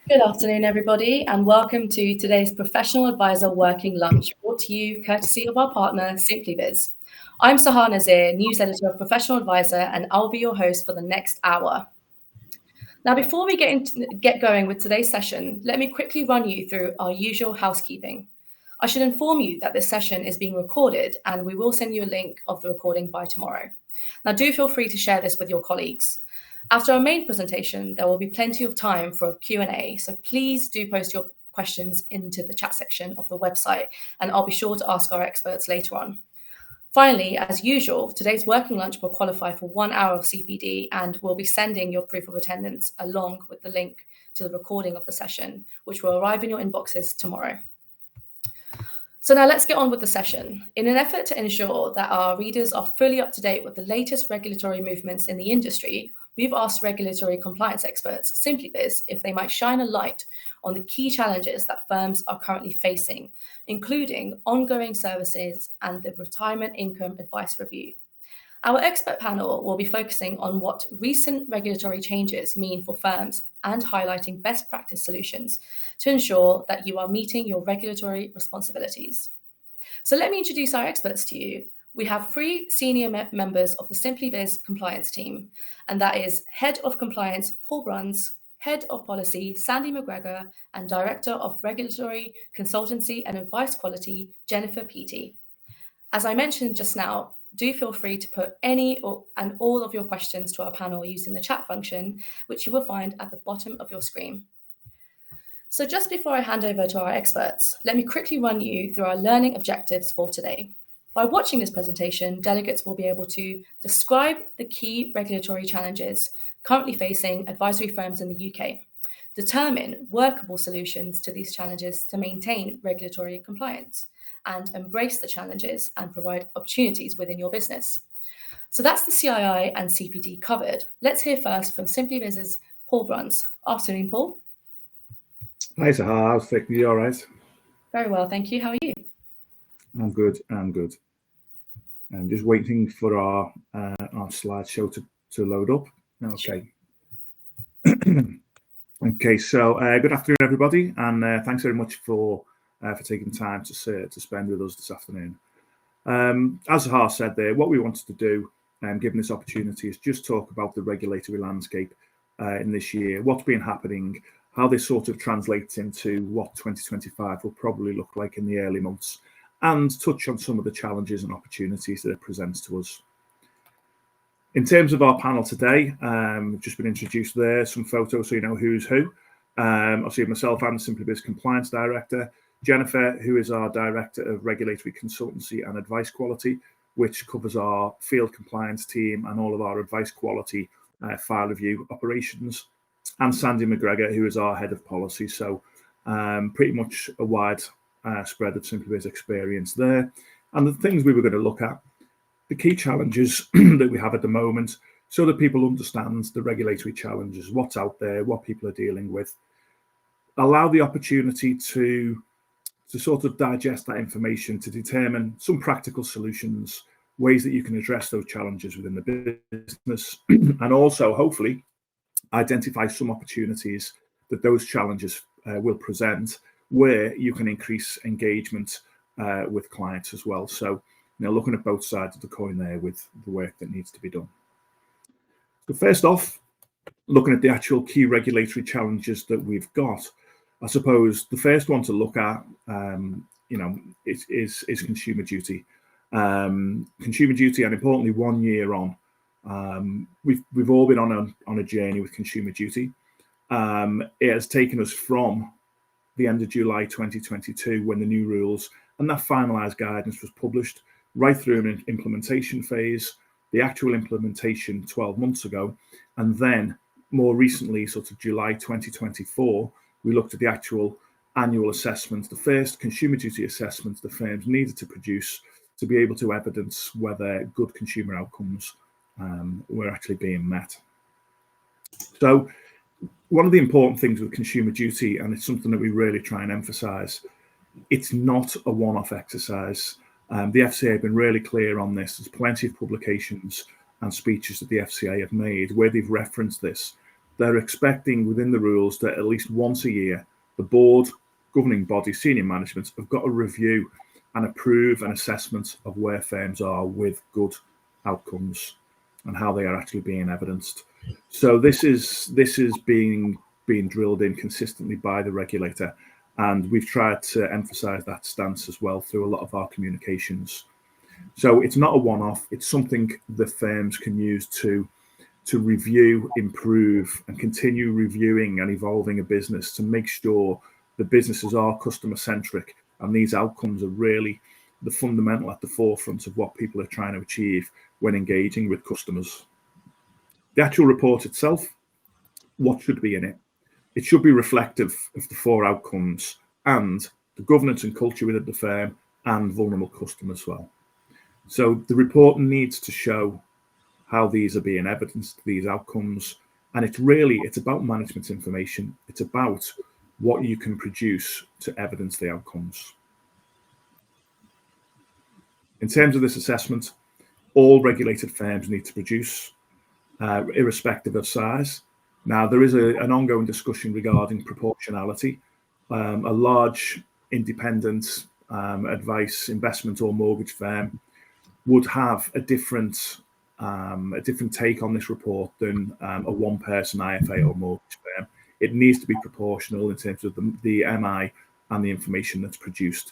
Good afternoon, everybody, and welcome to today's Professional Advisor Working Lunch, brought to you courtesy of our partner, SimplyBiz. I'm Sahar Nazir, News Editor of Professional Advisor, and I'll be your host for the next hour. Now, before we get going with today's session, let me quickly run you through our usual housekeeping. I should inform you that this session is being recorded, and we will send you a link of the recording by tomorrow. Now, do feel free to share this with your colleagues. After our main presentation, there will be plenty of time for a Q&A, so please do post your questions into the chat section of the website, and I'll be sure to ask our experts later on. Finally, as usual, today's working lunch will qualify for 1 hour of CPD, and we'll be sending your proof of attendance along with the link to the recording of the session, which will arrive in your inboxes tomorrow. So now let's get on with the session. In an effort to ensure that our readers are fully up to date with the latest regulatory movements in the industry, we've asked regulatory compliance experts, SimplyBiz, if they might shine a light on the key challenges that firms are currently facing, including ongoing services and the Retirement Income Advice Review. Our expert panel will be focusing on what recent regulatory changes mean for firms and highlighting best practice solutions to ensure that you are meeting your regulatory responsibilities. So let me introduce our experts to you. We have 3 senior members of the SimplyBiz compliance team, and that is Head of Compliance, Paul Bruns, Head of Policy, Sandy McGregor, and Director of Regulatory Consultancy and Advice Quality, Jennifer Peaty. As I mentioned just now, do feel free to put any and all of your questions to our panel using the chat function, which you will find at the bottom of your screen. So just before I hand over to our experts, let me quickly run you through our learning objectives for today. By watching this presentation, delegates will be able to describe the key regulatory challenges currently facing advisory firms in the UK, determine workable solutions to these challenges to maintain regulatory compliance, and embrace the challenges and provide opportunities within your business. So that's the CII and CPD covered. Let's hear first from SimplyBiz's Paul Bruns. Afternoon, Paul. Hi, Sahar. How's things? You all right? Very well, thank you. How are you? I'm good. I'm just waiting for our slideshow to load up. Okay. Okay. So good afternoon, everybody, and thanks very much for taking time to spend with us this afternoon. As Sahar said there, what we wanted to do, given this opportunity, is just talk about the regulatory landscape in this year, what's been happening, how this sort of translates into what 2025 will probably look like in the early months, and touch on some of the challenges and opportunities that it presents to us. In terms of our panel today, just been introduced there, some photos so you know who's who. I'll see myself, I'm the SimplyBiz Compliance Director. Jennifer, who is our Director of Regulatory Consultancy and Advice Quality, which covers our field compliance team and all of our advice quality file review operations. And Sandy McGregor, who is our Head of Policy. So pretty much a wide spread of SimplyBiz experience there. And the things we were going to look at, the key challenges that we have at the moment, so that people understand the regulatory challenges, what's out there, what people are dealing with. Allow the opportunity to sort of digest that information, to determine some practical solutions, ways that you can address those challenges within the business, and also hopefully identify some opportunities that those challenges will present where you can increase engagement with clients as well. So, looking at both sides of the coin there with the work that needs to be done. So first off, looking at the actual key regulatory challenges that we've got, I suppose the first one to look at, is consumer duty. Consumer duty, and importantly, 1 year on, we've all been on a journey with consumer duty. It has taken us from the end of July 2022, when the new rules and that finalised guidance was published, right through an implementation phase, the actual implementation 12 months ago, and then more recently, sort of July 2024, we looked at the actual annual assessment, the first consumer duty assessment the firms needed to produce to be able to evidence whether good consumer outcomes were actually being met. So one of the important things with consumer duty, and it's something that we really try and emphasise, it's not a one-off exercise. The FCA have been really clear on this. There's plenty of publications and speeches that the FCA have made where they've referenced this. they're expecting within the rules that at least once a year, the board, governing body, senior management have got to review and approve an assessment of where firms are with good outcomes and how they are actually being evidenced. So this is being drilled in consistently by the regulator, and we've tried to emphasize that stance as well through a lot of our communications. So it's not a one-off, it's something the firms can use to review, improve, and continue reviewing and evolving a business to make sure the businesses are customer-centric and these outcomes are really the fundamental at the forefront of what people are trying to achieve when engaging with customers. The actual report itself, what should be in it? It should be reflective of the 4 outcomes and the governance and culture within the firm and vulnerable customers as well. So the report needs to show how these are being evidenced, these outcomes, and it's about management information. It's about what you can produce to evidence the outcomes. In terms of this assessment, all regulated firms need to produce, irrespective of size. Now, there is an ongoing discussion regarding proportionality. A large independent advice, investment or mortgage firm would have a different take on this report than a one-person IFA or mortgage firm. It needs to be proportional in terms of the MI and the information that's produced.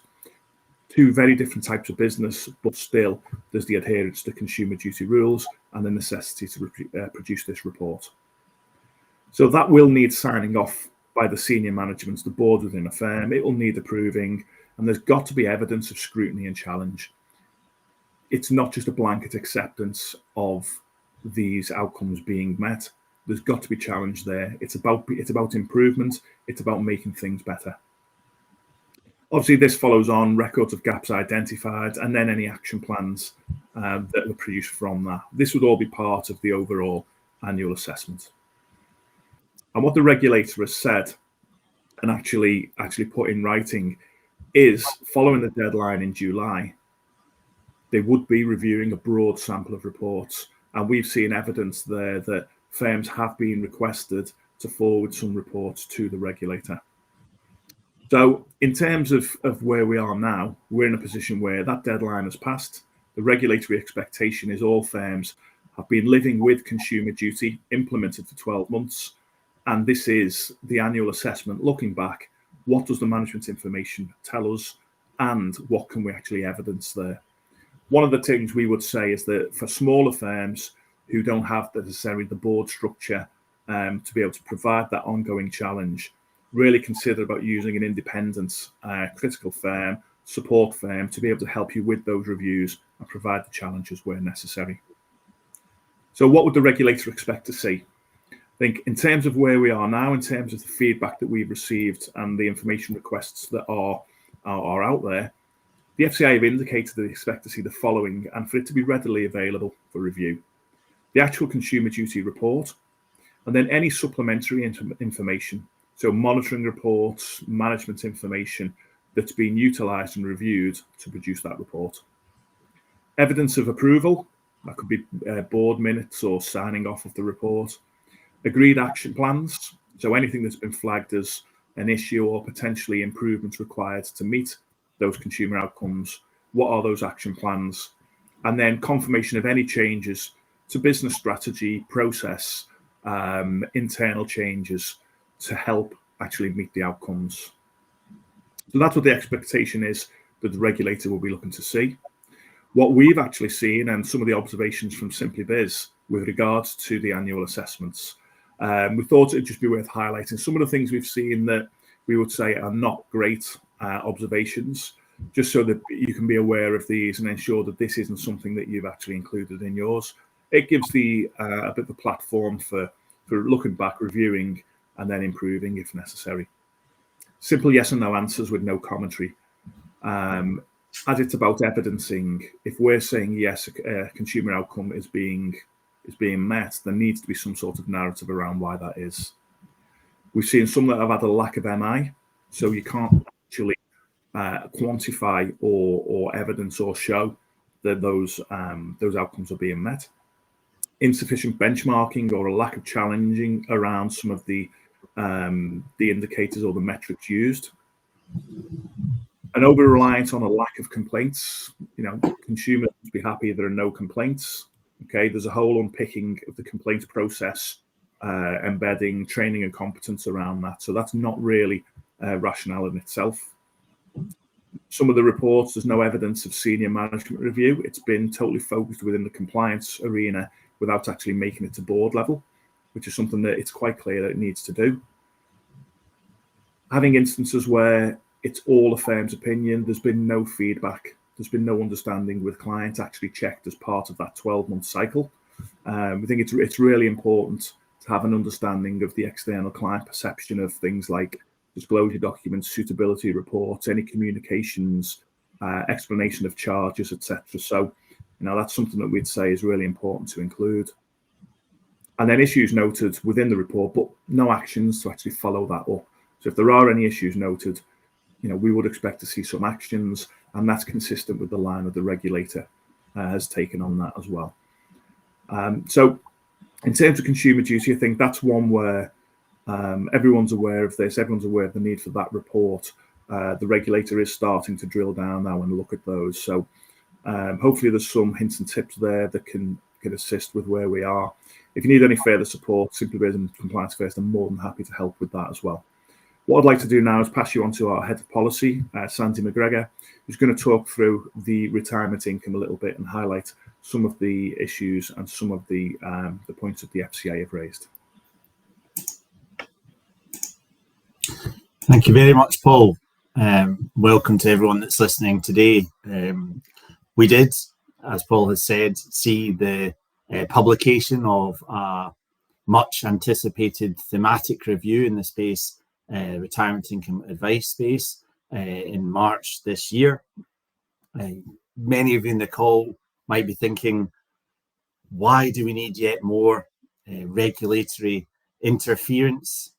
2 very different types of business, but still there's the adherence to consumer duty rules and the necessity to produce this report. So that will need signing off by the senior management, the board within a firm. It will need approving, and there's got to be evidence of scrutiny and challenge. It's not just a blanket acceptance of these outcomes being met. There's got to be challenge there. It's about improvement. It's about making things better. Obviously, this follows on records of gaps identified and then any action plans that were produced from that. This would all be part of the overall annual assessment. And what the regulator has said and actually put in writing is, following the deadline in July, they would be reviewing a broad sample of reports. And we've seen evidence there that firms have been requested to forward some reports to the regulator. So in terms of where we are now, we're in a position where that deadline has passed. The regulatory expectation is all firms have been living with consumer duty implemented for 12 months. And this is the annual assessment looking back. What does the management information tell us? And what can we actually evidence there? One of the things we would say is that for smaller firms who don't have necessarily the board structure to be able to provide that ongoing challenge, really consider about using an independent critical firm, support firm to be able to help you with those reviews and provide the challenges where necessary. So what would the regulator expect to see? I think in terms of where we are now, in terms of the feedback that we've received and the information requests that are out there, the FCA have indicated that they expect to see the following and for it to be readily available for review. The actual consumer duty report, and then any supplementary information. So monitoring reports, management information that's been utilised and reviewed to produce that report. Evidence of approval, that could be board minutes or signing off of the report. Agreed action plans, so anything that's been flagged as an issue or potentially improvements required to meet those consumer outcomes. What are those action plans? And then confirmation of any changes to business strategy, process, internal changes to help actually meet the outcomes. So that's what the expectation is that the regulator will be looking to see. What we've actually seen and some of the observations from SimplyBiz with regards to the annual assessments, we thought it'd just be worth highlighting some of the things we've seen that we would say are not great observations, just so that you can be aware of these and ensure that this isn't something that you've actually included in yours. It gives a bit of a platform for looking back, reviewing, and then improving if necessary. Simple yes and no answers with no commentary. As it's about evidencing, if we're saying yes, a consumer outcome is being met, there needs to be some sort of narrative around why that is. We've seen some that have had a lack of MI, so you can't actually quantify or evidence or show that those outcomes are being met. insufficient benchmarking or a lack of challenging around some of the indicators or the metrics used. An over-reliance on a lack of complaints. Consumers must be happy there are no complaints. Okay, there's a whole unpicking of the complaints process, embedding training and competence around that. So that's not really rationale in itself. Some of the reports, there's no evidence of senior management review. It's been totally focused within the compliance arena without actually making it to board level, which is something that it's quite clear that it needs to do. Having instances where it's all a firm's opinion, there's been no feedback, there's been no understanding with clients actually checked as part of that 12-month cycle. We think it's really important to have an understanding of the external client perception of things like disclosure documents, suitability reports, any communications, explanation of charges, etc. So, that's something that we'd say is really important to include. And then issues noted within the report, but no actions to actually follow that up. So if there are any issues noted, we would expect to see some actions, and that's consistent with the line that the regulator has taken on that as well. So in terms of consumer duty, I think that's one where everyone's aware of this, everyone's aware of the need for that report. The regulator is starting to drill down now and look at those. So hopefully there's some hints and tips there that can assist with where we are. If you need any further support, SimplyBiz and Compliance First, I'm more than happy to help with that as well. What I'd like to do now is pass you on to our head of policy, Sandy McGregor, who's going to talk through the retirement income a little bit and highlight some of the issues and some of the points that the FCA have raised. Thank you very much, Paul. Welcome to everyone that's listening today. We did, as Paul has said, see the publication of a much anticipated thematic review in the space, retirement income advice space, in March this year. Many of you in the call might be thinking, why do we need yet more regulatory interference?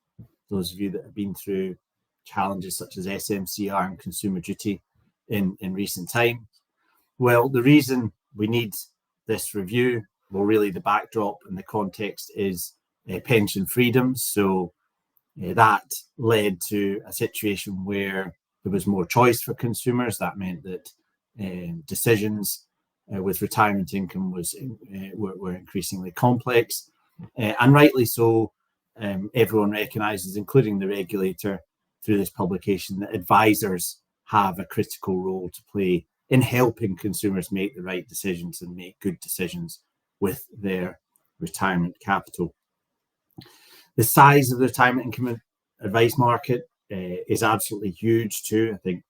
Those of you that have been through challenges such as SMCR and consumer duty in recent times. Well, the reason we need this review, well, really the backdrop and the context is pension freedoms. So that led to a situation where there was more choice for consumers. That meant that decisions with retirement income were increasingly complex, and rightly so. Everyone recognises, including the regulator, through this publication, that advisors have a critical role to play in helping consumers make the right decisions and make good decisions with their retirement capital. The size of the retirement income advice market is absolutely huge too. I think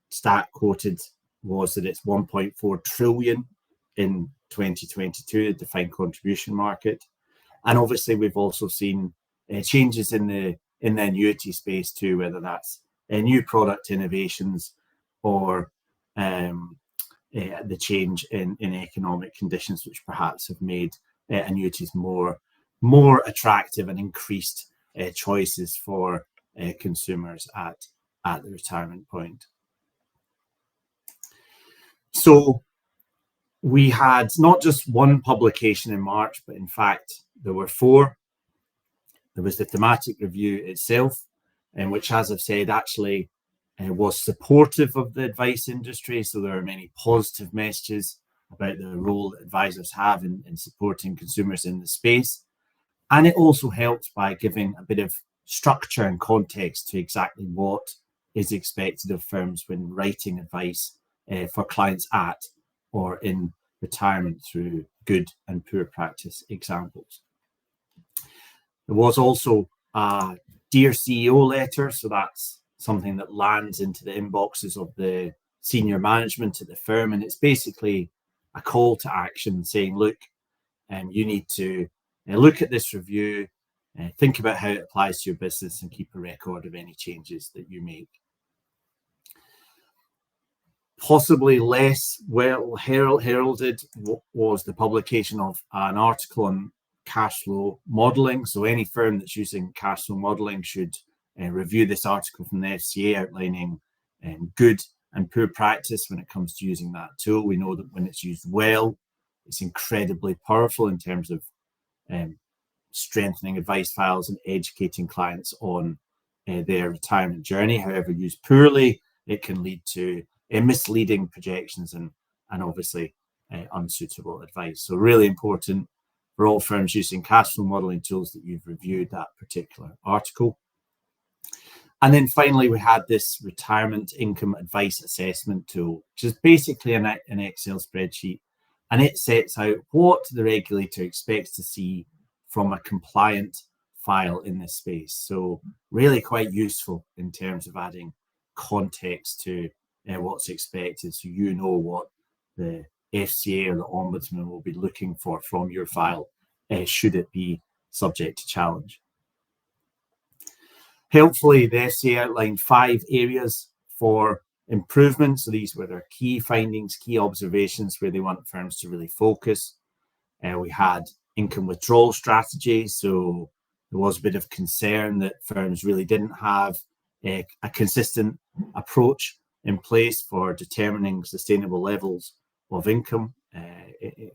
stat quoted was that it's 1.4 trillion in 2022, the defined contribution market. And obviously we've also seen changes in the annuity space too, whether that's new product innovations or the change in economic conditions, which perhaps have made annuities more attractive and increased choices for consumers at the retirement point. So we had not just one publication in March, but in fact there were four. There was the thematic review itself, which, as I've said, actually was supportive of the advice industry. So there are many positive messages about the role that advisors have in supporting consumers in the space. And it also helps by giving a bit of structure and context to exactly what is expected of firms when writing advice for clients at or in retirement through good and poor practice examples. There was also a Dear CEO letter, so that's something that lands into the inboxes of the senior management at the firm, and it's basically a call to action saying, look, you need to look at this review, think about how it applies to your business and keep a record of any changes that you make. Possibly less well heralded was the publication of an article on cash flow modelling. So any firm that's using cash flow modelling should review this article from the FCA outlining good and poor practice when it comes to using that tool. We know that when it's used well, it's incredibly powerful in terms of strengthening advice files and educating clients on their retirement journey. However, used poorly, it can lead to misleading projections and obviously unsuitable advice. So really important for all firms using cash flow modeling tools that you've reviewed that particular article. And then finally, we had this retirement income advice assessment tool, which is basically an Excel spreadsheet, and it sets out what the regulator expects to see from a compliant file in this space. So really quite useful in terms of adding context to what's expected, so you know what the FCA or the Ombudsman will be looking for from your file, should it be subject to challenge. Helpfully, the FCA outlined 5 areas for improvement. So these were their key findings, key observations where they want firms to really focus. We had income withdrawal strategies. So there was a bit of concern that firms really didn't have a consistent approach in place for determining sustainable levels of income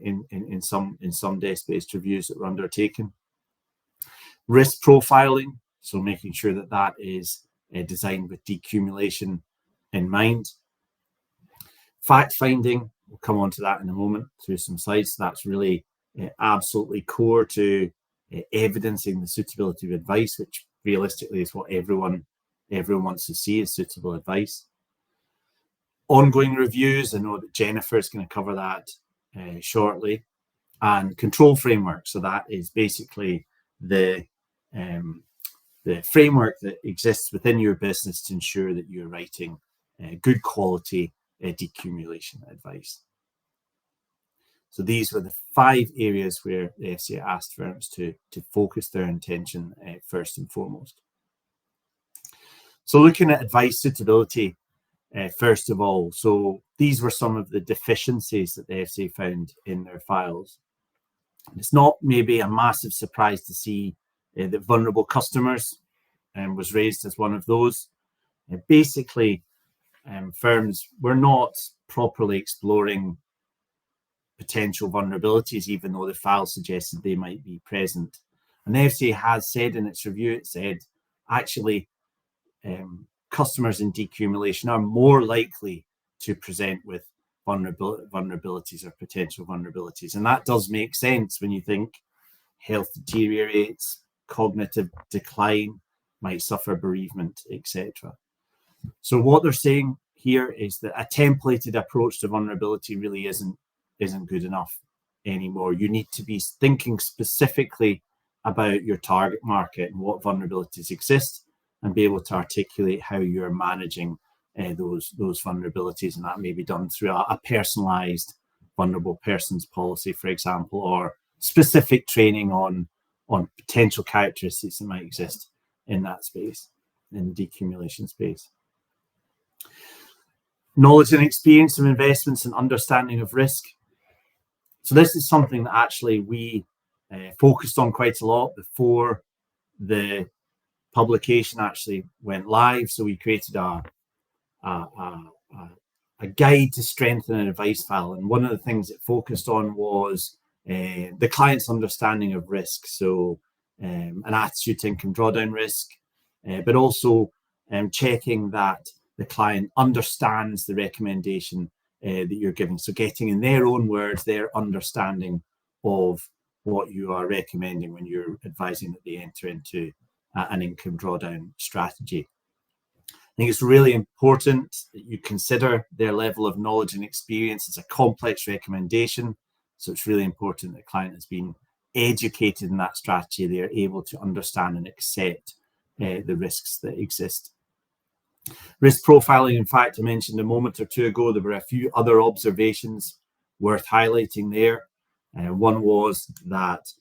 in some desk-based reviews that were undertaken. Risk profiling, so making sure that that is designed with decumulation in mind. Fact finding, we'll come on to that in a moment through some slides. So that's really absolutely core to evidencing the suitability of advice, which realistically is what everyone wants to see as suitable advice. Ongoing reviews, I know that Jennifer is going to cover that shortly, and control framework. So that is basically the framework that exists within your business to ensure that you're writing good quality decumulation advice. So these were the 5 areas where the FCA asked firms to focus their attention first and foremost. So looking at advice suitability, first of all, so these were some of the deficiencies that the FCA found in their files. It's not maybe a massive surprise to see that vulnerable customers was raised as one of those. Basically, firms were not properly exploring potential vulnerabilities, even though the file suggested they might be present. And the FCA has said in its review, it said, actually, customers in decumulation are more likely to present with vulnerabilities or potential vulnerabilities. And that does make sense when you think health deteriorates, cognitive decline, might suffer bereavement, etc. So what they're saying here is that a templated approach to vulnerability really isn't good enough anymore. You need to be thinking specifically about your target market and what vulnerabilities exist, and be able to articulate how you're managing those vulnerabilities. And that may be done through a personalized vulnerable persons policy, for example, or specific training on potential characteristics that might exist in that space, in the decumulation space. Knowledge and experience of investments and understanding of risk. So this is something that actually we focused on quite a lot before the publication actually went live. So we created a guide to strengthen an advice file. And one of the things it focused on was the client's understanding of risk. So an attitude to income drawdown risk, but also checking that the client understands the recommendation that you're giving. So getting in their own words, their understanding of what you are recommending when you're advising that they enter into an income drawdown strategy. I think it's really important that you consider their level of knowledge and experience. It's a complex recommendation, so it's really important that the client has been educated in that strategy. They are able to understand and accept the risks that exist. Risk profiling, in fact, I mentioned a moment or two ago, there were a few other observations worth highlighting there. One was that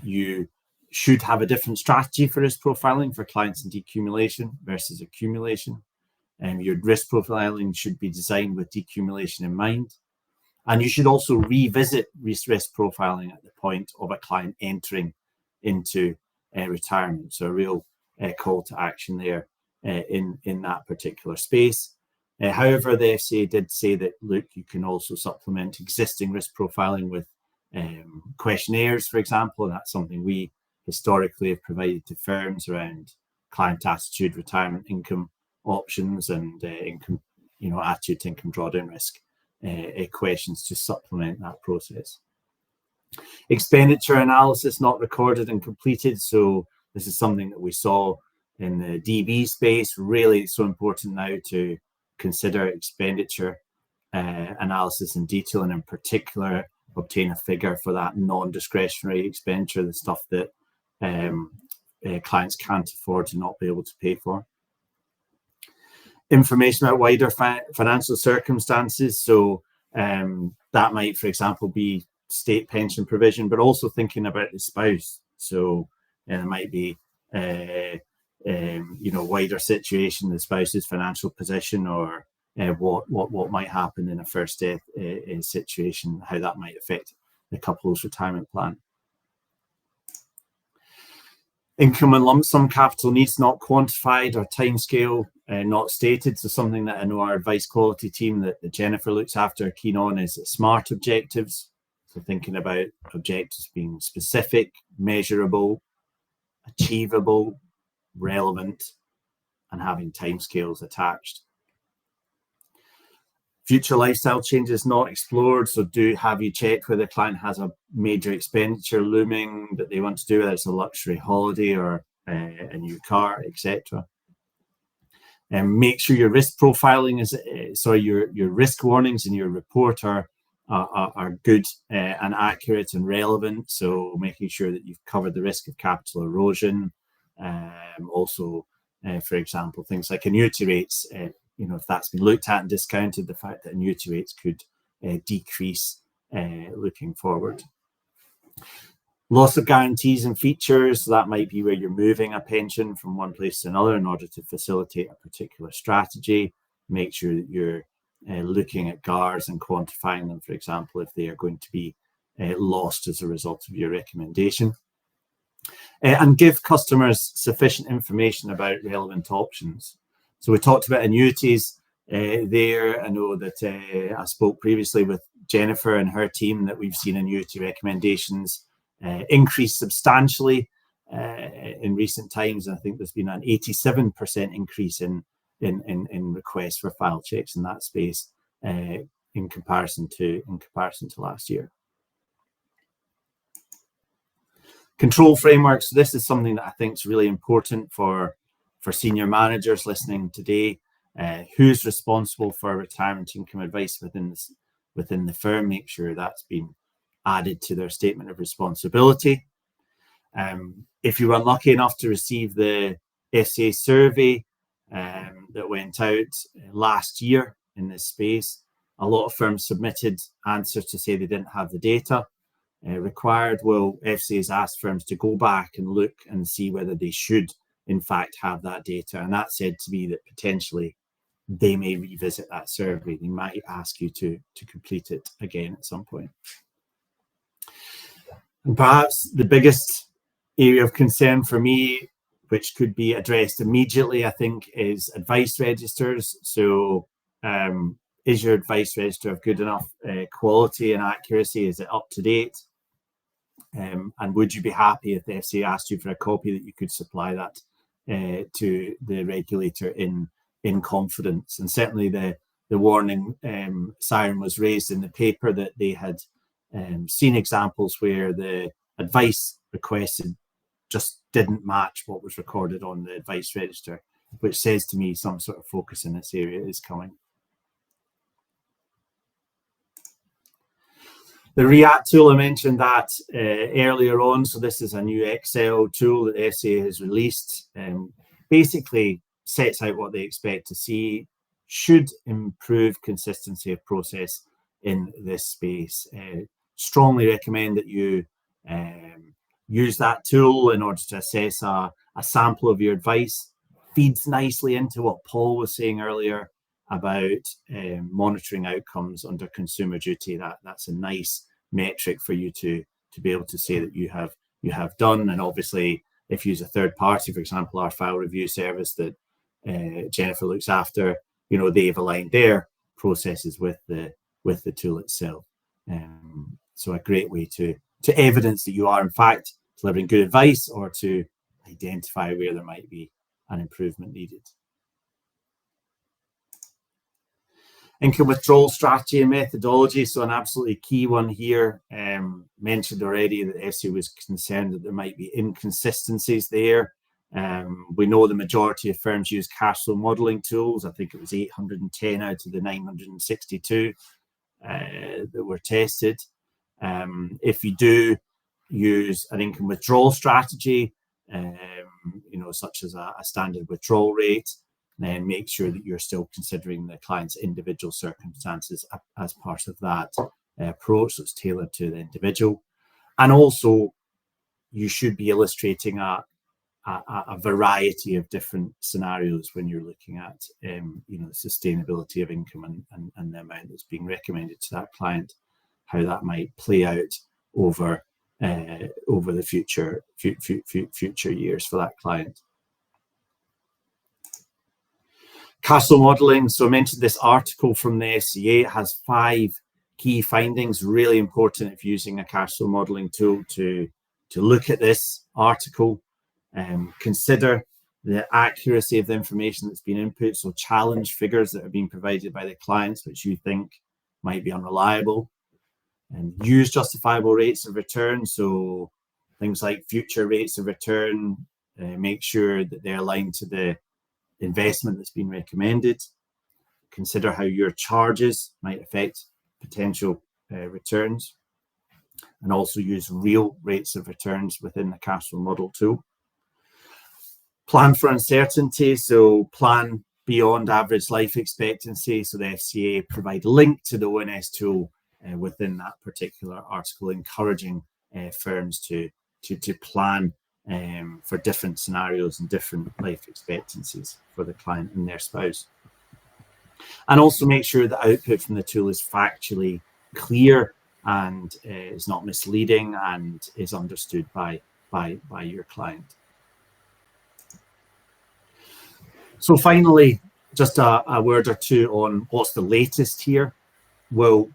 you should have a different strategy for risk profiling for clients in decumulation versus accumulation. Your risk profiling should be designed with decumulation in mind. And you should also revisit risk profiling at the point of a client entering into retirement. So a real call to action there in that particular space. However, the FCA did say that, look, you can also supplement existing risk profiling with questionnaires, for example, and that's something we historically have provided to firms around client attitude, retirement income options, and income, attitude to income drawdown risk questions to supplement that process. Expenditure analysis not recorded and completed. So this is something that we saw in the DB space. Really, it's so important now to consider expenditure analysis in detail, and in particular obtain a figure for that non-discretionary expenditure, the stuff that clients can't afford to not be able to pay for. Information about wider financial circumstances. So that might, for example, be state pension provision, but also thinking about the spouse. So it might be wider situation, the spouse's financial position, or what might happen in a first death situation, how that might affect the couple's retirement plan. Income and lump sum capital needs not quantified, or timescale not stated. So something that I know our advice quality team that Jennifer looks after are keen on is SMART objectives. So thinking about objectives being specific, measurable, achievable, relevant, and having timescales attached. Future lifestyle changes not explored. So have you checked whether the client has a major expenditure looming that they want to do, whether it's a luxury holiday or a new car, etc. And make sure your risk profiling your risk warnings in your report are good and accurate and relevant. So making sure that you've covered the risk of capital erosion. Also, for example, things like annuity rates. If that's been looked at and discounted, the fact that annuity rates could decrease looking forward. Loss of guarantees and features. So that might be where you're moving a pension from one place to another in order to facilitate a particular strategy. Make sure that you're looking at GARs and quantifying them, for example, if they are going to be lost as a result of your recommendation. And give customers sufficient information about relevant options. So we talked about annuities there. I know that I spoke previously with Jennifer and her team that we've seen annuity recommendations increase substantially in recent times. And I think there's been an 87% increase in requests for file checks in that space in comparison to last year. Control frameworks. This is something that I think is really important for senior managers listening today. Who's responsible for retirement income advice within the firm? Make sure that's been added to their statement of responsibility. If you were unlucky enough to receive the FCA survey that went out last year in this space, a lot of firms submitted answers to say they didn't have the data required. Well, FCA has asked firms to go back and look and see whether they should in fact have that data, and that said to me that potentially they may revisit that survey. They might ask you to complete it again at some point. And perhaps the biggest area of concern for me, which could be addressed immediately, I think, is advice registers. So is your advice register of good enough quality and accuracy? Is it up to date? And would you be happy if the FCA asked you for a copy that you could supply that to the regulator in confidence? And certainly the warning siren was raised in the paper that they had seen examples where the advice requested just didn't match what was recorded on the advice register, which says to me some sort of focus in this area is coming. The React tool, I mentioned that earlier on. So this is a new Excel tool that FCA has released. Basically sets out what they expect to see, should improve consistency of process in this space. Strongly recommend that you use that tool in order to assess a sample of your advice. Feeds nicely into what Paul was saying earlier about monitoring outcomes under consumer duty. That's a nice metric for you to be able to say that you have done. And obviously, if you use a third party, for example, our file review service that Jennifer looks after, they've aligned their processes with the tool itself. So a great way to evidence that you are in fact delivering good advice, or to identify where there might be an improvement needed. Income withdrawal strategy and methodology. So an absolutely key one here. Mentioned already that FCA was concerned that there might be inconsistencies there. We know the majority of firms use cash flow modelling tools. I think it was 810 out of the 962 that were tested. If you do use an income withdrawal strategy, such as a standard withdrawal rate, then make sure that you're still considering the client's individual circumstances as part of that approach that's tailored to the individual. And also, you should be illustrating a variety of different scenarios when you're looking at the sustainability of income and the amount that's being recommended to that client, how that might play out over the future years for that client. Cash flow modelling. So I mentioned this article from the FCA. It has 5 key findings. Really important if using a cash flow modelling tool to look at this article. Consider the accuracy of the information that's been input. So challenge figures that are being provided by the clients which you think might be unreliable. And use justifiable rates of return. So things like future rates of return, make sure that they're aligned to the investment that's been recommended. Consider how your charges might affect potential returns, and also use real rates of returns within the cash flow model tool. Plan for uncertainty, so plan beyond average life expectancy. So the FCA provide a link to the ONS tool within that particular article, encouraging firms to plan for different scenarios and different life expectancies for the client and their spouse. And also make sure the output from the tool is factually clear and is not misleading and is understood by your client. So finally, just a word or two on what's the latest here. Well,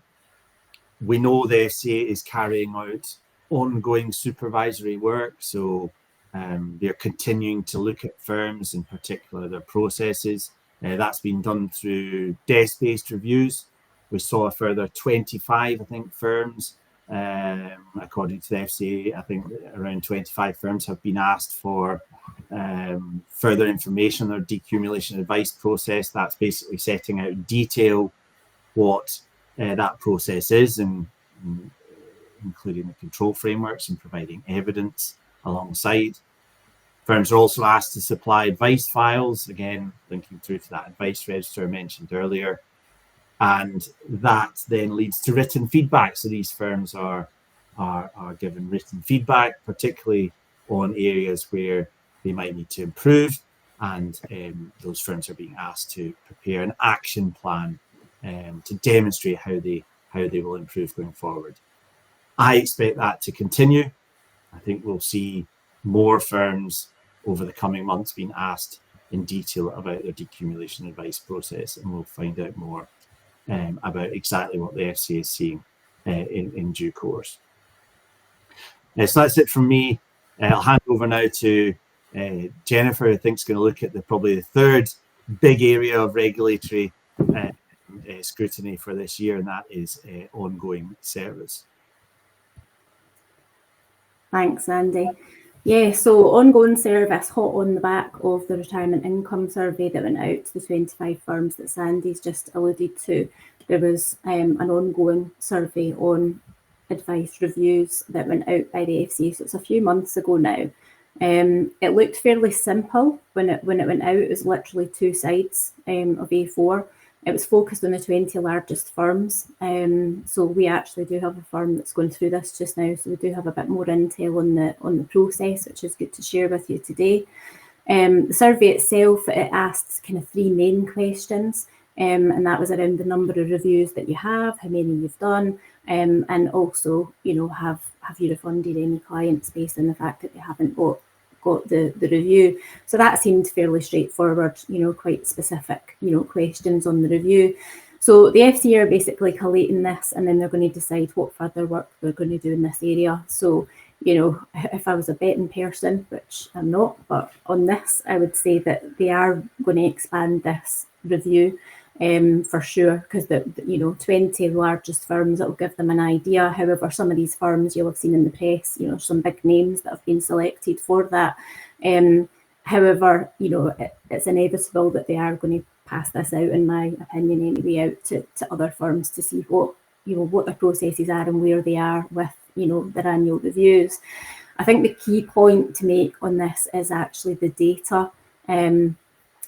we know the FCA is carrying out ongoing supervisory work, so they're continuing to look at firms, in particular their processes. That's been done through desk-based reviews. We saw a further 25, I think, firms, according to the FCA. I think around 25 firms have been asked for further information on their decumulation advice process. That's basically setting out in detail what that process is, and including the control frameworks and providing evidence alongside. Firms are also asked to supply advice files, again, linking through to that advice register I mentioned earlier. And that then leads to written feedback. So these firms are given written feedback, particularly on areas where they might need to improve. And those firms are being asked to prepare an action plan to demonstrate how they will improve going forward. I expect that to continue. I think we'll see more firms over the coming months being asked in detail about their decumulation advice process, and we'll find out more about exactly what the FCA is seeing in due course. So that's it from me. I'll hand over now to Jennifer, who I think is going to look at probably the third big area of regulatory scrutiny for this year, and that is ongoing service. Thanks, Andy. Yeah, so ongoing service, hot on the back of the retirement income survey that went out to the 25 firms that Sandy's just alluded to. There was an ongoing survey on advice reviews that went out by the FCA, so it's a few months ago now. It looked fairly simple when it went out. It was literally 2 sides of A4. It was focused on the 20 largest firms. So we actually do have a firm that's going through this just now. So we do have a bit more intel on the process, which is good to share with you today. The survey itself, it asked kind of 3 main questions. And that was around the number of reviews that you have, how many you've done, and also, have you refunded any clients based on the fact that they haven't got the review. So that seemed fairly straightforward, quite specific, questions on the review. So the FCA are basically collating this, and then they're going to decide what further work they're going to do in this area. So, you know, if I was a betting person, which I'm not, but on this, I would say that they are going to expand this review for sure, because the 20 largest firms, that will give them an idea. However, some of these firms you'll have seen in the press, you know, some big names that have been selected for that. However, you know, it's inevitable that they are going to pass this out, in my opinion anyway, out to other firms to see what their processes are and where they are with, you know, their annual reviews. I think the key point to make on this is actually the data.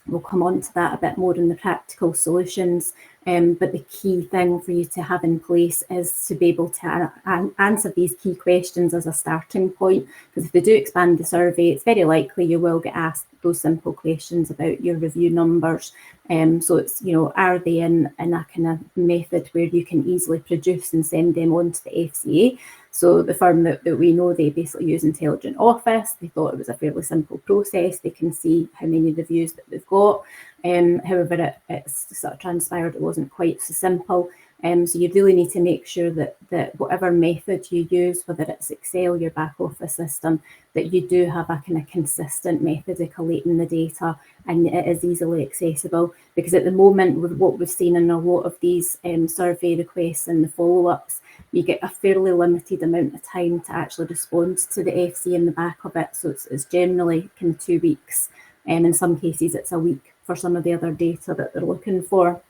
We'll come on to that a bit more in the practical solutions, but the key thing for you to have in place is to be able to answer these key questions as a starting point, because if they do expand the survey, it's very likely you will get asked those simple questions about your review numbers. So it's, you know, are they in a kind of method where you can easily produce and send them on to the FCA? So the firm that we know, they basically use Intelligent Office. They thought it was a fairly simple process. They can see how many reviews that they've got. However, it's sort of transpired it wasn't quite so simple. So you really need to make sure that whatever method you use, whether it's Excel, your back office system, that you do have a kind of consistent method of collating the data and it is easily accessible. Because at the moment, with what we've seen in a lot of these survey requests and the follow-ups, you get a fairly limited amount of time to actually respond to the FC in the back of it. So it's generally kind of 2 weeks. In some cases, it's a week for some of the other data that they're looking for.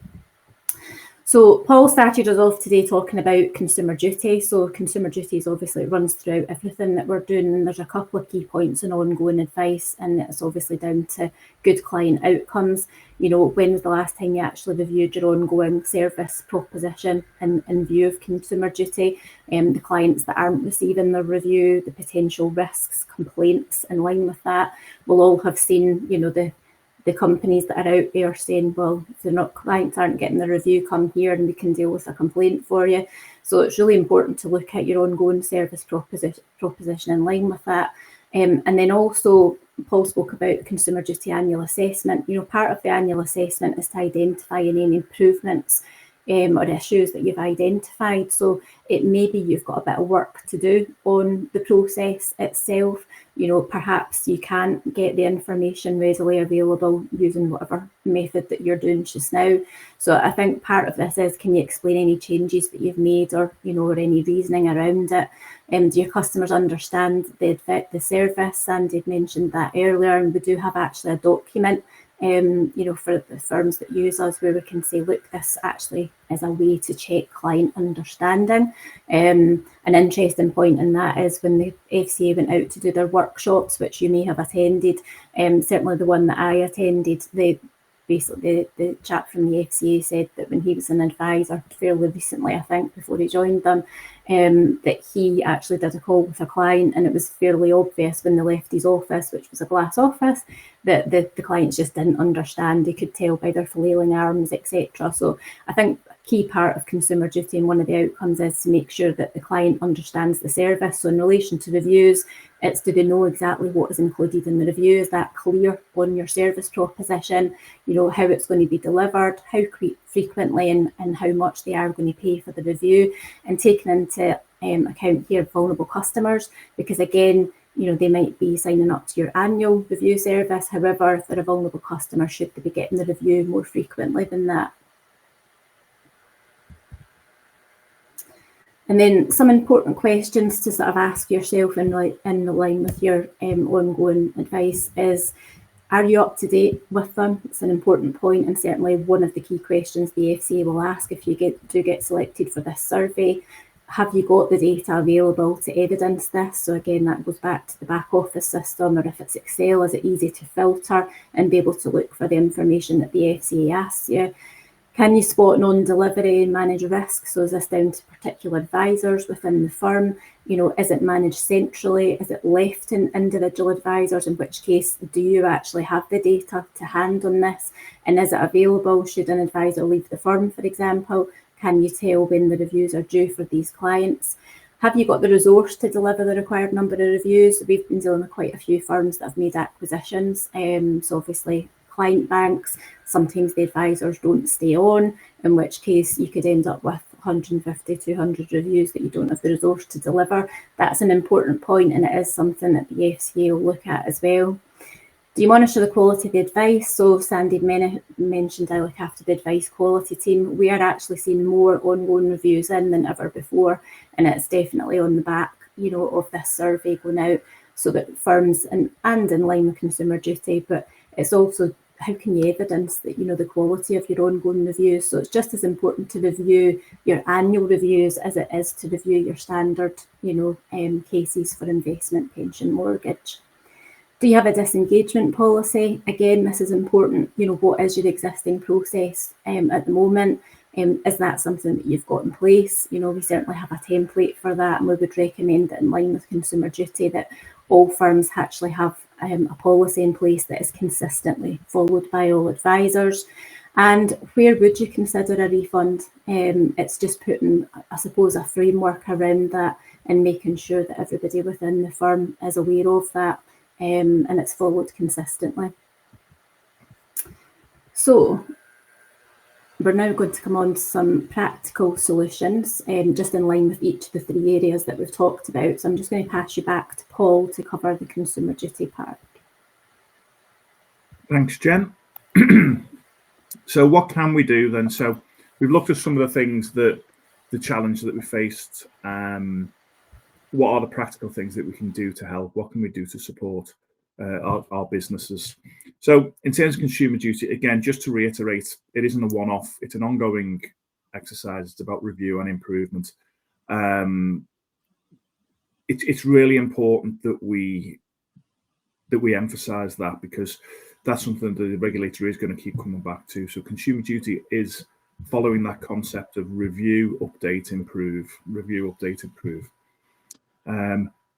So Paul started us off today talking about consumer duty. So consumer duty is obviously, it runs throughout everything that we're doing, and there's a couple of key points in ongoing advice, and it's obviously down to good client outcomes. You know, when was the last time you actually reviewed your ongoing service proposition in view of consumer duty? The clients that aren't receiving their review, the potential risks, complaints in line with that, will all have seen, you know, the companies that are out there saying, well, if they're not, clients aren't getting the review, come here and we can deal with a complaint for you. So it's really important to look at your ongoing service proposition in line with that. And then also, Paul spoke about consumer duty annual assessment. You know, part of the annual assessment is to identify any improvements or issues that you've identified. So it may be you've got a bit of work to do on the process itself. You know, perhaps you can't get the information readily available using whatever method that you're doing just now. So I think part of this is, can you explain any changes that you've made, or, you know, or any reasoning around it? Do your customers understand the service? Sandy had mentioned that earlier, and we do have actually a document you know, for the firms that use us, where we can say, look, this actually is a way to check client understanding. An interesting point in that is when the FCA went out to do their workshops, which you may have attended, certainly the one that I attended, basically the chap from the FCA said that when he was an advisor fairly recently, I think, before he joined them, that he actually did a call with a client, and it was fairly obvious when they left his office, which was a glass office, that the clients just didn't understand. They could tell by their flailing arms, etc. So I think a key part of consumer duty, and one of the outcomes, is to make sure that the client understands the service. So in relation to reviews, it's, do they know exactly what is included in the review? Is that clear on your service proposition? You know, how it's going to be delivered, how frequently and how much they are going to pay for the review, and taking into account here vulnerable customers, because again, you know, they might be signing up to your annual review service. However, if they're a vulnerable customer, should they be getting the review more frequently than that? And then some important questions to sort of ask yourself in line with your ongoing advice is, are you up to date with them? It's an important point, and certainly one of the key questions the FCA will ask if you do get selected for this survey. Have you got the data available to evidence this? So again, that goes back to the back office system, or if it's Excel, is it easy to filter and be able to look for the information that the FCA asks you? Can you spot non-delivery and manage risk? So is this down to particular advisors within the firm? You know, is it managed centrally? Is it left in individual advisors? In which case, do you actually have the data to hand on this? And is it available should an advisor leave the firm, for example? Can you tell when the reviews are due for these clients? Have you got the resource to deliver the required number of reviews? We've been dealing with quite a few firms that have made acquisitions. So obviously client banks. Sometimes the advisors don't stay on, in which case you could end up with 150, 200 reviews that you don't have the resource to deliver. That's an important point, and it is something that the FCA will look at as well. Do you monitor the quality of the advice? So Sandy mentioned I look after the advice quality team. We are actually seeing more ongoing reviews in than ever before, and it's definitely on the back, of this survey going out, so that firms and in line with consumer duty, but it's also how can you evidence that the quality of your ongoing reviews. So it's just as important to review your annual reviews as it is to review your standard cases for investment, pension, mortgage. Do you have a disengagement policy? Again, this is important. What is your existing process at the moment? Is that something that you've got in place? We certainly have a template for that, and we would recommend that in line with consumer duty that all firms actually have a policy in place that is consistently followed by all advisors. And where would you consider a refund? It's just putting, I suppose, a framework around that and making sure that everybody within the firm is aware of that. And it's followed consistently. So we're now going to come on to some practical solutions, just in line with each of the 3 areas that we've talked about. So I'm just going to pass you back to Paul to cover the consumer duty part. Thanks, Jen. So what can we do then? So we've looked at some of the things the challenge that we faced. What are the practical things that we can do to help? What can we do to support our businesses? So in terms of consumer duty, again, just to reiterate, it isn't a one-off. It's an ongoing exercise. It's about review and improvement. It's really important that we emphasise that, because that's something that the regulator is going to keep coming back to. So consumer duty is following that concept of review, update, improve. Review, update, improve.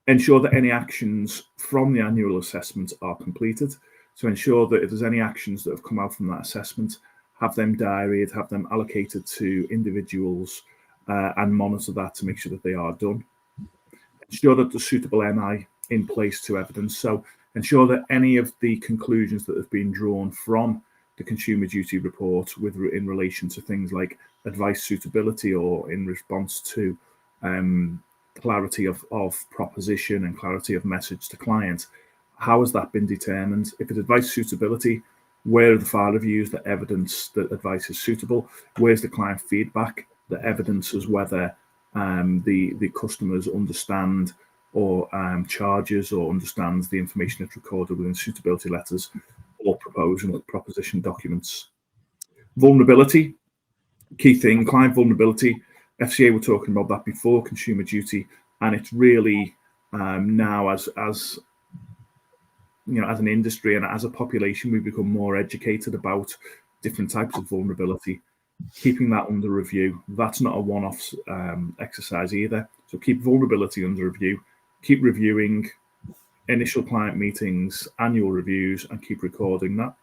Ensure that any actions from the annual assessment are completed. So ensure that if there's any actions that have come out from that assessment, have them diaried, have them allocated to individuals, and monitor that to make sure that they are done. Ensure that there's suitable MI in place to evidence. So ensure that any of the conclusions that have been drawn from the consumer duty report in relation to things like advice suitability or in response to clarity of proposition and clarity of message to client, how has that been determined? If it's advice suitability, where are the file reviews that evidence that advice is suitable? Where's the client feedback that evidences whether the customers understand or charges or understands the information that's recorded within suitability letters or proposition documents? Vulnerability, key thing, client vulnerability. FCA were talking about that before consumer duty, and it's really now as an industry and as a population, we've become more educated about different types of vulnerability. Keeping that under review. That's not a one-off exercise either. So keep vulnerability under review. Keep reviewing initial client meetings, annual reviews, and keep recording that.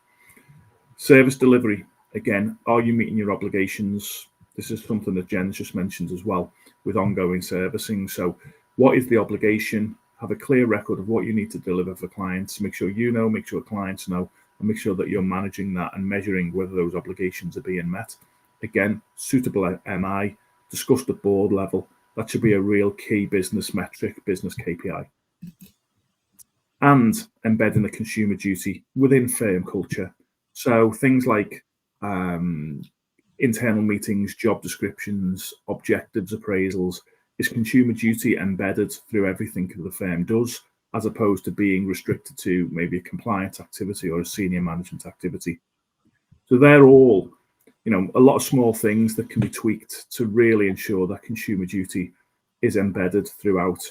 Service delivery. Again, are you meeting your obligations? This is something that Jen just mentioned as well with ongoing servicing. So what is the obligation? Have a clear record of what you need to deliver for clients. Make sure you know, make sure clients know, and make sure that you're managing that and measuring whether those obligations are being met. Again, suitable MI, discussed at board level. That should be a real key business metric, business KPI. And embedding the consumer duty within firm culture. So things like internal meetings, job descriptions, objectives, appraisals. Is consumer duty embedded through everything that the firm does, as opposed to being restricted to maybe a compliance activity or a senior management activity? So they're all, a lot of small things that can be tweaked to really ensure that consumer duty is embedded throughout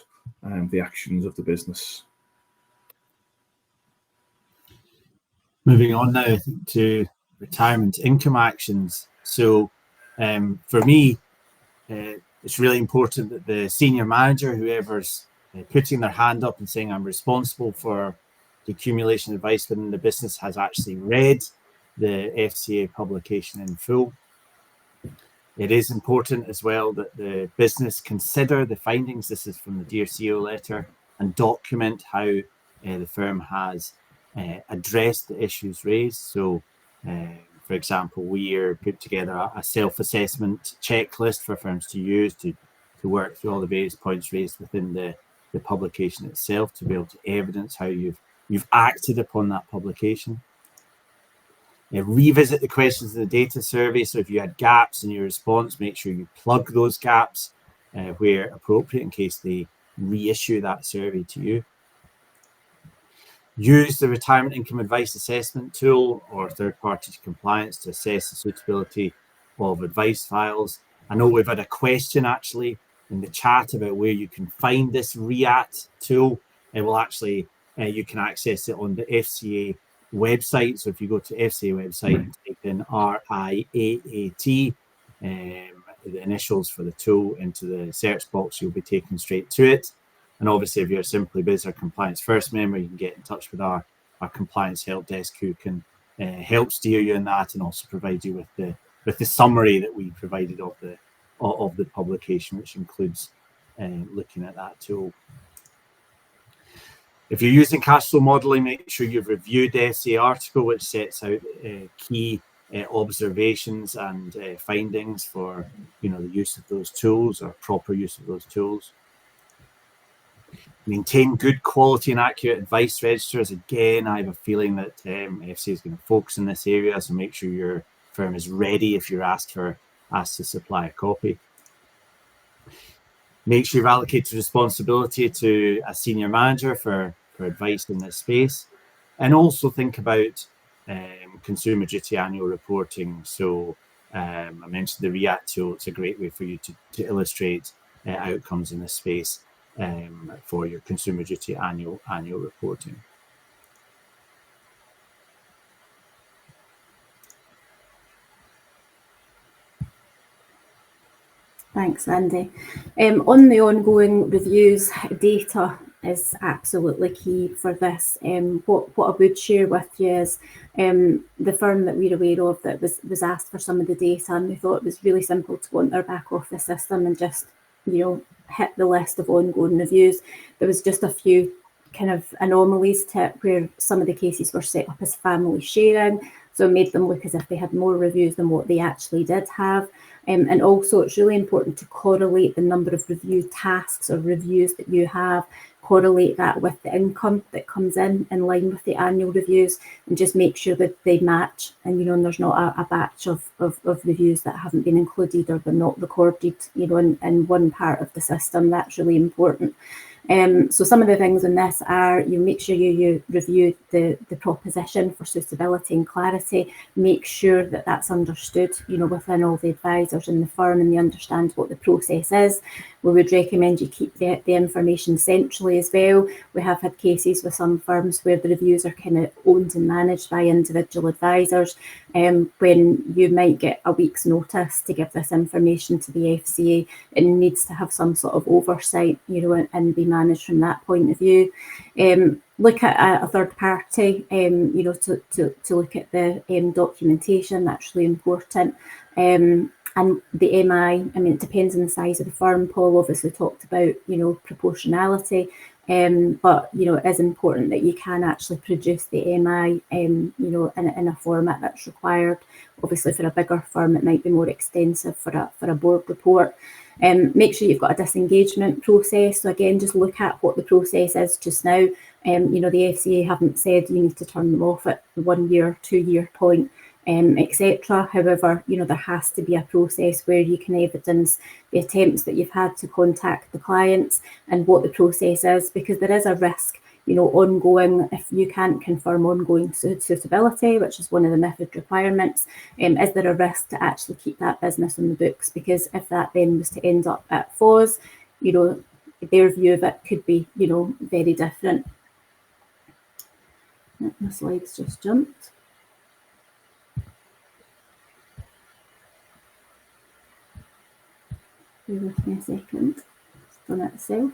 the actions of the business. Moving on now to retirement income actions. So for me, it's really important that the senior manager, whoever's putting their hand up and saying I'm responsible for the accumulation advice within the business, has actually read the FCA publication in full. It is important as well that the business consider the findings, this is from the Dear CEO letter, and document how the firm has address the issues raised. So, for example, we put together a self-assessment checklist for firms to use to work through all the various points raised within the publication itself, to be able to evidence how you've acted upon that publication. Revisit the questions in the data survey. So if you had gaps in your response, make sure you plug those gaps where appropriate in case they reissue that survey to you. Use the retirement income advice assessment tool or third-party compliance to assess the suitability of advice files. I know we've had a question actually in the chat about where you can find this RIAT tool. It will actually, you can access it on the FCA website. So if you go to FCA website and type in RIAAT, the initials for the tool, into the search box, you'll be taken straight to it. And obviously, if you're a SimplyBiz or Compliance First member, you can get in touch with our compliance help desk, who can help steer you in that and also provide you with the summary that we provided of the publication, which includes looking at that tool. If you're using cash flow modelling, make sure you've reviewed the FCA article, which sets out key observations and findings for the use of those tools, or proper use of those tools. Maintain good quality and accurate advice registers. Again, I have a feeling that FCA is going to focus in this area, so make sure your firm is ready if you're asked to supply a copy. Make sure you've allocated responsibility to a senior manager for advice in this space. And also think about consumer duty annual reporting. So I mentioned the RIAT tool. It's a great way for you to illustrate outcomes in this space for your consumer duty annual reporting. Thanks, Andy. On the ongoing reviews, data is absolutely key for this. What I would share with you is the firm that we're aware of that was asked for some of the data, and we thought it was really simple to go into their back office system and just hit the list of ongoing reviews. There was just a few kind of anomalies to it, where some of the cases were set up as family sharing, so it made them look as if they had more reviews than what they actually did have. And also, it's really important to correlate the number of review tasks or reviews that you have, correlate that with the income that comes in line with the annual reviews, and just make sure that they match, and there's not a batch of reviews that haven't been included, or they're not recorded in one part of the system. That's really important. So some of the things in this are, you make sure you review the proposition for suitability and clarity. Make sure that that's understood, within all the advisors in the firm, and they understand what the process is. We would recommend you keep the information centrally as well. We have had cases with some firms where the reviews are kind of owned and managed by individual advisors, when you might get a week's notice to give this information to the FCA. It needs to have some sort of oversight, and be managed from that point of view. Look at a third party, to look at the documentation. That's really important. And the MI, it depends on the size of the firm. Paul obviously talked about, proportionality, but, it is important that you can actually produce the MI, in a format that's required. Obviously, for a bigger firm, it might be more extensive for a board report. Make sure you've got a disengagement process. So again, just look at what the process is just now. The FCA haven't said you need to turn them off at the 1 year, 2 year point, etc. However, there has to be a process where you can evidence the attempts that you've had to contact the clients and what the process is, because there is a risk, ongoing, if you can't confirm ongoing suitability, which is one of the MiFID requirements. Is there a risk to actually keep that business on the books? Because if that then was to end up at FOS, their view of it could be, very different. My slides just jumped. Bear with me a second. It's done it itself.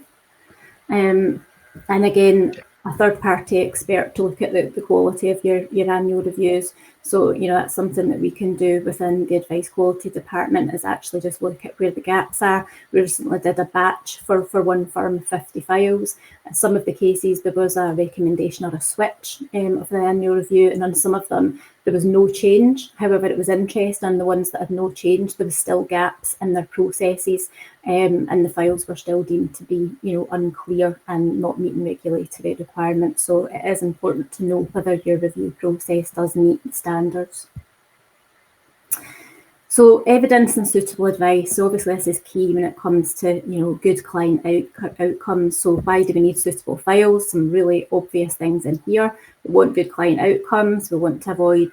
And again, a third-party expert to look at the quality of your annual reviews. So, that's something that we can do within the Advice Quality Department, is actually just look at where the gaps are. We recently did a batch for one firm, 50 files. In some of the cases, there was a recommendation or a switch of the annual review, and on some of them, there was no change. However, it was interesting, the ones that had no change, there was still gaps in their processes, and the files were still deemed to be, unclear and not meeting regulatory requirements. So it is important to know whether your review process does meet standards. So evidence and suitable advice. So obviously this is key when it comes to good client outcomes. So why do we need suitable files? Some really obvious things in here. We want good client outcomes. We want to avoid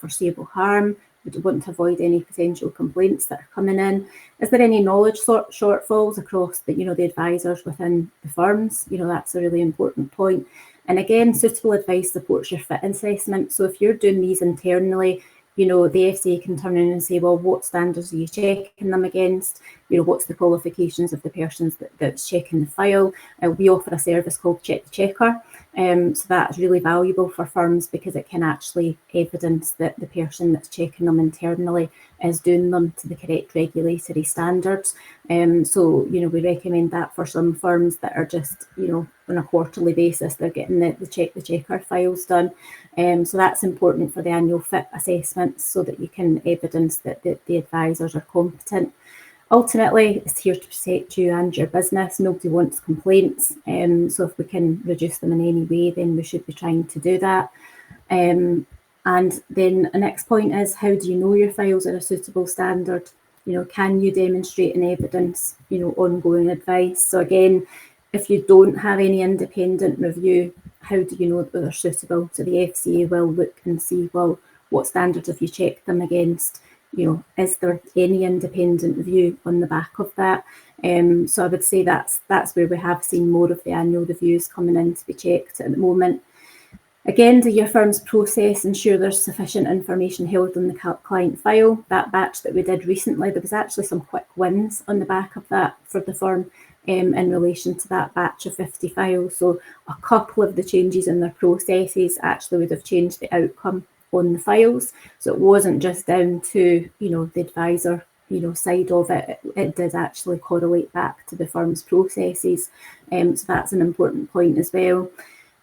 foreseeable harm. We want to avoid any potential complaints that are coming in. Is there any knowledge shortfalls across the advisors within the firms? That's a really important point. And again, suitable advice supports your fit assessment. So if you're doing these internally, the FCA can turn in and say, well, what standards are you checking them against? What's the qualifications of the persons that's checking the file? We offer a service called Check the Checker. So that's really valuable for firms because it can actually evidence that the person that's checking them internally is doing them to the correct regulatory standards. So, we recommend that for some firms that are just, on a quarterly basis, they're getting the Check the Checker files done. So that's important for the annual fit assessments so that you can evidence that the advisors are competent. Ultimately, it's here to protect you and your business. Nobody wants complaints. So if we can reduce them in any way, then we should be trying to do that. And then the next point is, how do you know your files are a suitable standard? Can you demonstrate and evidence, ongoing advice? So again, if you don't have any independent review, how do you know that they're suitable? So the FCA will look and see, well, what standards have you checked them against? Is there any independent review on the back of that? So I would say that's where we have seen more of the annual reviews coming in to be checked at the moment. Again, do your firm's process ensure there's sufficient information held in the client file? That batch that we did recently, there was actually some quick wins on the back of that for the firm in relation to that batch of 50 files. So a couple of the changes in their processes actually would have changed the outcome on the files. So it wasn't just down to, the advisor, side of it. It did actually correlate back to the firm's processes. So that's an important point as well.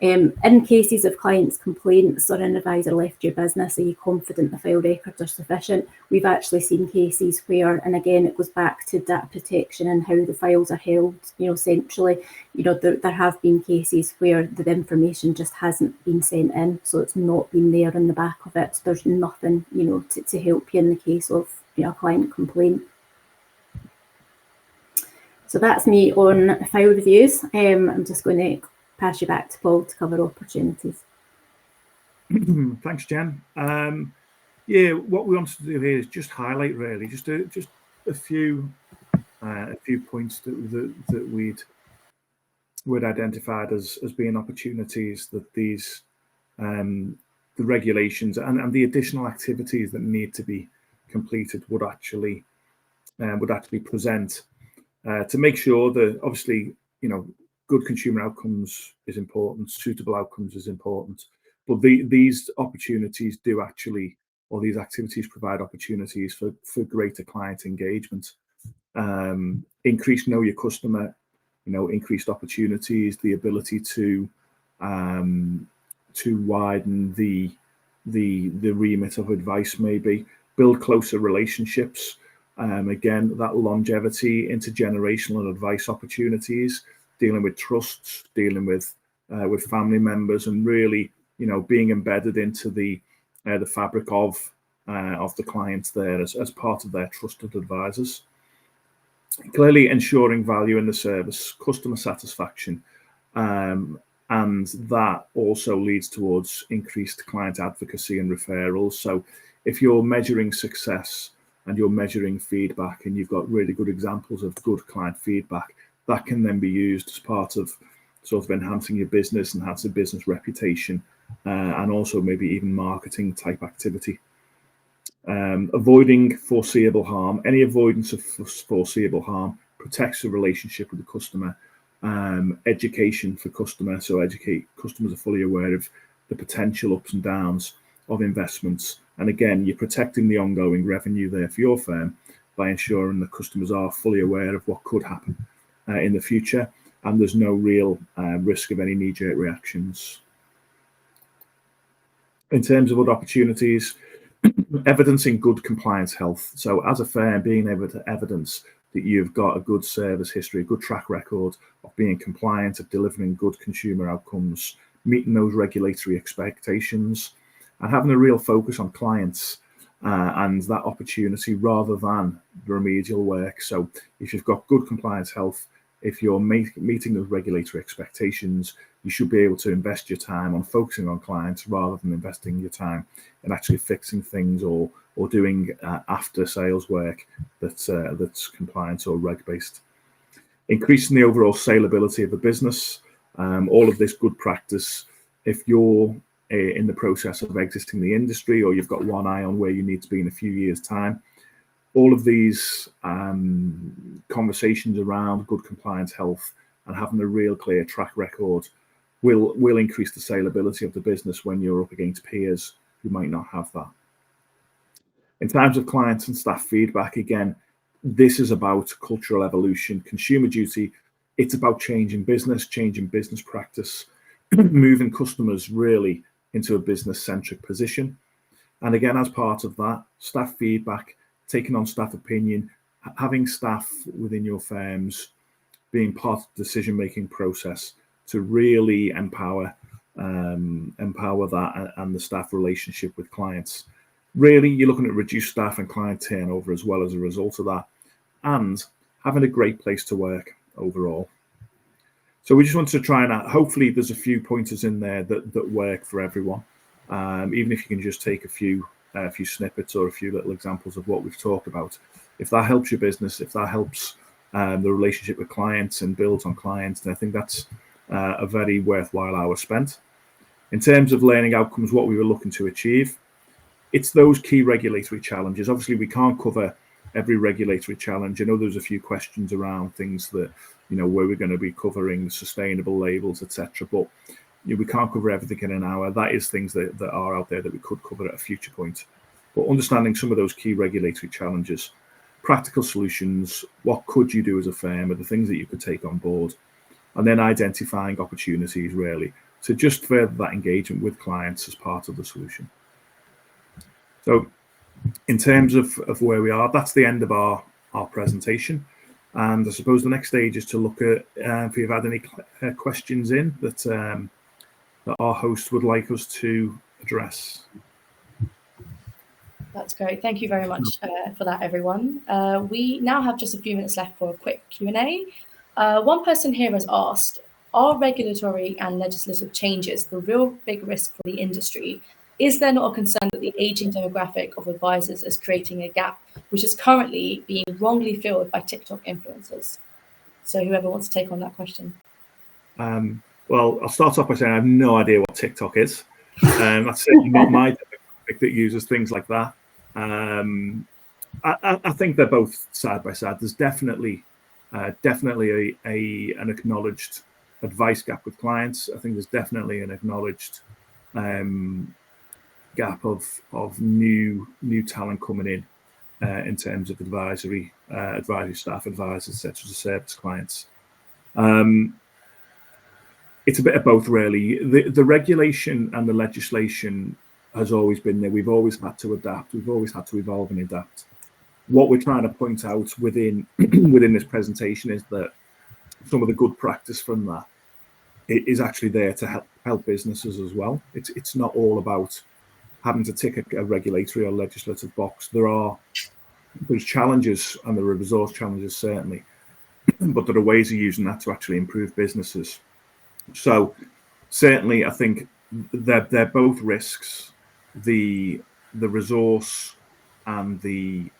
In cases of clients' complaints or an advisor left your business, are you confident the file records are sufficient? We've actually seen cases where, and again, it goes back to data protection and how the files are held, centrally. There have been cases where the information just hasn't been sent in, so it's not been there in the back of it. So there's nothing, to help you in the case of, a client complaint. So that's me on file reviews. I'm just going to pass you back to Paul to cover opportunities. Thanks, Jen. What we wanted to do here is just highlight really just a few points that we'd identified as being opportunities that these the regulations and the additional activities that need to be completed would actually present to make sure that obviously good consumer outcomes is important, suitable outcomes is important, but these opportunities do actually, or these activities provide opportunities for greater client engagement, increased know your customer, increased opportunities, the ability to widen the remit of advice, maybe build closer relationships. Again, that longevity, intergenerational advice opportunities, dealing with trusts, dealing with family members, and really, being embedded into the fabric of the clients there as part of their trusted advisors. Clearly ensuring value in the service, customer satisfaction, and that also leads towards increased client advocacy and referrals. So if you're measuring success and you're measuring feedback and you've got really good examples of good client feedback, that can then be used as part of sort of enhancing your business, enhancing business reputation, and also maybe even marketing type activity. Avoiding foreseeable harm. Any avoidance of foreseeable harm protects the relationship with the customer education for customers, so educate customers are fully aware of the potential ups and downs of investments. And again, you're protecting the ongoing revenue there for your firm by ensuring that customers are fully aware of what could happen in the future, and there's no real risk of any knee-jerk reactions. In terms of other opportunities, evidencing good compliance health. So as a firm, being able to evidence that you've got a good service history, a good track record of being compliant, of delivering good consumer outcomes, meeting those regulatory expectations, and having a real focus on clients and that opportunity rather than the remedial work. So if you've got good compliance health, if you're meeting those regulatory expectations, you should be able to invest your time on focusing on clients rather than investing your time in actually fixing things or doing after sales work that's compliance or reg based. Increasing the overall saleability of the business, all of this good practice. If you're in the process of exiting the industry, or you've got one eye on where you need to be in a few years' time, all of these conversations around good compliance health and having a real clear track record will increase the saleability of the business when you're up against peers who might not have that. In terms of clients and staff feedback, again, this is about cultural evolution, consumer duty. It's about changing business practice, moving customers really into a business-centric position. And again, as part of that, staff feedback, taking on staff opinion, having staff within your firms being part of the decision-making process to really empower that and the staff relationship with clients. Really, you're looking at reduced staff and client turnover as well as a result of that, and having a great place to work overall. So we just wanted to try and hopefully there's a few pointers in there that work for everyone. Even if you can just take a few snippets or a few little examples of what we've talked about. If that helps your business, if that helps the relationship with clients and builds on clients, then I think that's a very worthwhile hour spent. In terms of learning outcomes, what we were looking to achieve, it's those key regulatory challenges. Obviously, we can't cover every regulatory challenge. I know there's a few questions around things that, where we're going to be covering sustainable labels, etc. But we can't cover everything in an hour. That is things that are out there that we could cover at a future point. But understanding some of those key regulatory challenges, practical solutions, what could you do as a firm, are the things that you could take on board, and then identifying opportunities really to just further that engagement with clients as part of the solution. So in terms of where we are, that's the end of our presentation. And I suppose the next stage is to look at if you've had any questions in that our host would like us to address. That's great. Thank you very much for that, everyone. We now have just a few minutes left for a quick Q&A. One person here has asked, are regulatory and legislative changes the real big risk for the industry? Is there not a concern that the aging demographic of advisors is creating a gap, which is currently being wrongly filled by TikTok influencers? So whoever wants to take on that question. Well, I'll start off by saying I have no idea what TikTok is. That's certainly not my demographic that uses things like that. I think they're both side by side. There's definitely an acknowledged advice gap with clients. I think there's definitely an acknowledged gap of new talent coming in terms of advisory staff, advisors, etc., to service clients. It's a bit of both, really. The regulation and the legislation has always been there. We've always had to adapt. We've always had to evolve and adapt. What we're trying to point out within this presentation is that some of the good practice from that is actually there to help businesses as well. It's not all about having to tick a regulatory or legislative box. There's challenges, and there are resource challenges certainly, but there are ways of using that to actually improve businesses. So certainly, I think they're both risks. The resource and the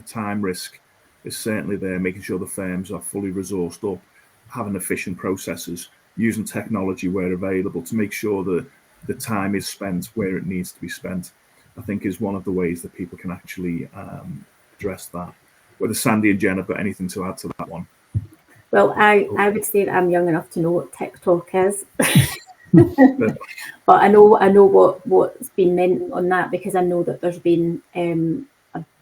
time risk is certainly there, making sure the firms are fully resourced up, having efficient processes, using technology where available to make sure that the time is spent where it needs to be spent, I think is one of the ways that people can actually address that. Whether Sandy and Jen have got anything to add to that one. Well, I would say that I'm young enough to know what TikTok is. But I know what's been meant on that, because I know that there's been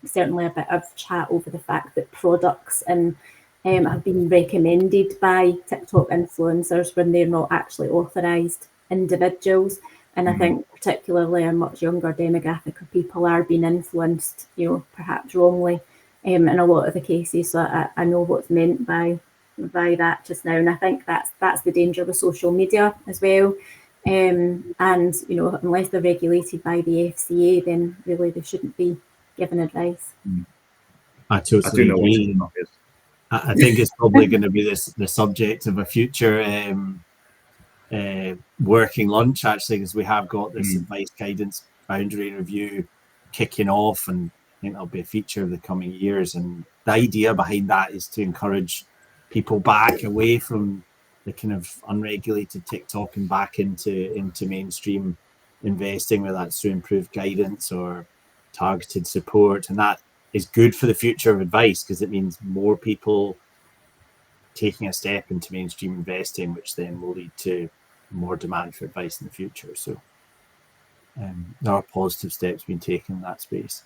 certainly a bit of chat over the fact that products and have been recommended by TikTok influencers when they're not actually authorised individuals. And I think particularly a much younger demographic of people are being influenced, perhaps wrongly, in a lot of the cases. So I know what's meant by that just now, and I think that's the danger with social media as well. And unless they're regulated by the FCA, then really they shouldn't be given advice. I totally agree. I think it's probably going to be the subject of a future working lunch, actually, because we have got this advice guidance boundary review kicking off, and I think that'll be a feature of the coming years. And the idea behind that is to encourage people back away from the kind of unregulated TikTok and back into mainstream investing, whether that's through improved guidance or targeted support. And that is good for the future of advice, because it means more people taking a step into mainstream investing, which then will lead to more demand for advice in the future. So there are positive steps being taken in that space.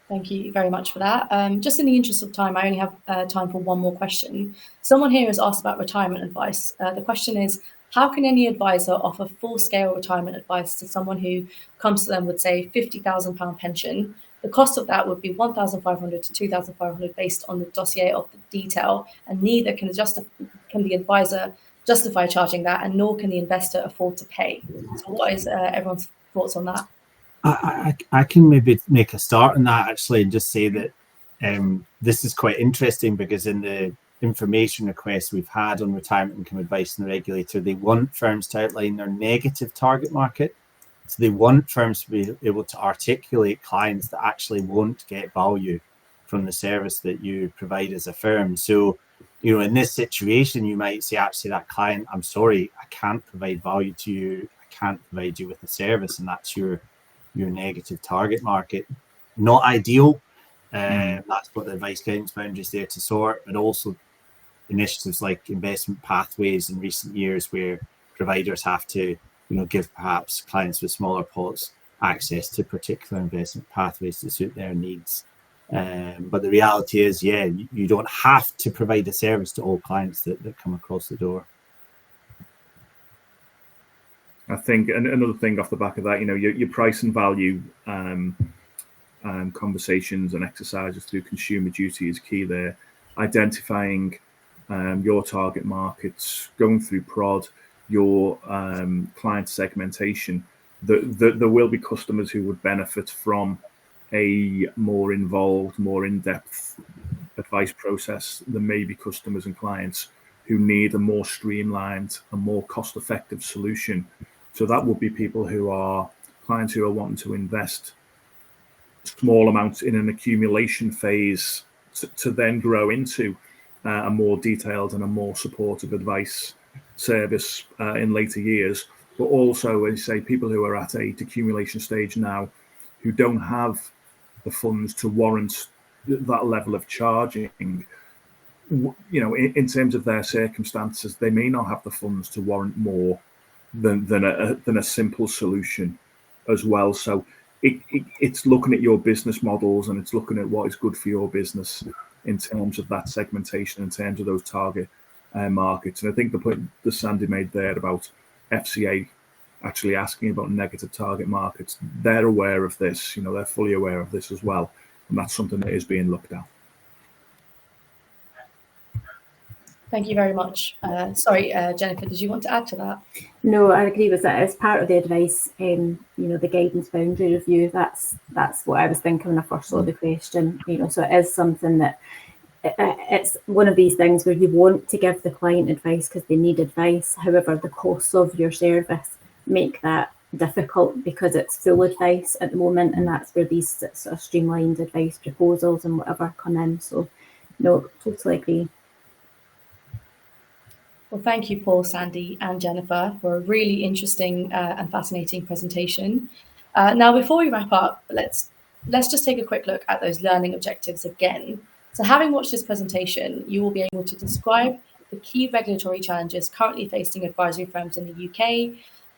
Thank you very much for that. Just in the interest of time, I only have time for one more question. Someone here has asked about retirement advice. The question is, how can any advisor offer full-scale retirement advice to someone who comes to them with, say, £50,000 pension? The cost of that would be £1,500 to £2,500 based on the dossier of the detail, and neither can the advisor justify charging that, and nor can the investor afford to pay. So what is everyone's thoughts on that? I can maybe make a start on that, actually, and just say that this is quite interesting, because in the information requests we've had on retirement income advice and the regulator, they want firms to outline their negative target market. So they want firms to be able to articulate clients that actually won't get value from the service that you provide as a firm. So, in this situation, you might say, actually, that client, I'm sorry, I can't provide value to you. I can't provide you with a service, and that's your negative target market. Not ideal. That's what the advice guidance boundary is there to sort, but also initiatives like investment pathways in recent years, where providers have to give perhaps clients with smaller pots access to particular investment pathways to suit their needs. But the reality is, you don't have to provide a service to all clients that come across the door. I think another thing off the back of that, your price and value conversations and exercises through consumer duty is key there. Identifying your target markets, going through prod, your client segmentation. There will be customers who would benefit from a more involved, more in-depth advice process. There may be customers and clients who need a more streamlined and more cost-effective solution. So that would be clients who are wanting to invest small amounts in an accumulation phase to then grow into a more detailed and a more supportive advice service in later years. But also, as you say, people who are at a accumulation stage now who don't have the funds to warrant that level of charging. In terms of their circumstances, they may not have the funds to warrant more than a simple solution as well. So it's looking at your business models, and it's looking at what is good for your business in terms of that segmentation, in terms of those target markets. And I think the point that Sandy made there about FCA actually asking about negative target markets, they're aware of this, they're fully aware of this as well. And that's something that is being looked at. Thank you very much. Sorry, Jennifer, did you want to add to that? No, I agree with that. As part of the advice, the guidance boundary review, that's what I was thinking when I first saw the question. So it is something that it's one of these things where you want to give the client advice because they need advice. However, the costs of your service make that difficult because it's full advice at the moment, and that's where these sort of streamlined advice proposals and whatever come in. So, no, totally agree. Well, thank you, Paul, Sandy, and Jennifer, for a really interesting and fascinating presentation. Now, before we wrap up, let's just take a quick look at those learning objectives again. So having watched this presentation, you will be able to describe the key regulatory challenges currently facing advisory firms in the UK,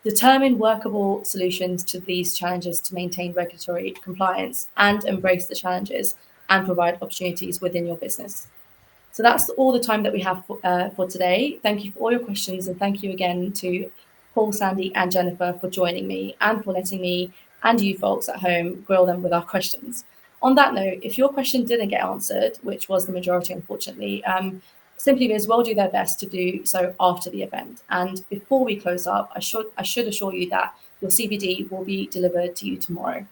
determine workable solutions to these challenges to maintain regulatory compliance, and embrace the challenges and provide opportunities within your business. So that's all the time that we have for today. Thank you for all your questions, and thank you again to Paul, Sandy, and Jennifer for joining me and for letting me and you folks at home grill them with our questions. On that note, if your question didn't get answered, which was the majority, unfortunately, SimplyBiz will do their best to do so after the event. And before we close up, I should assure you that your CPD will be delivered to you tomorrow.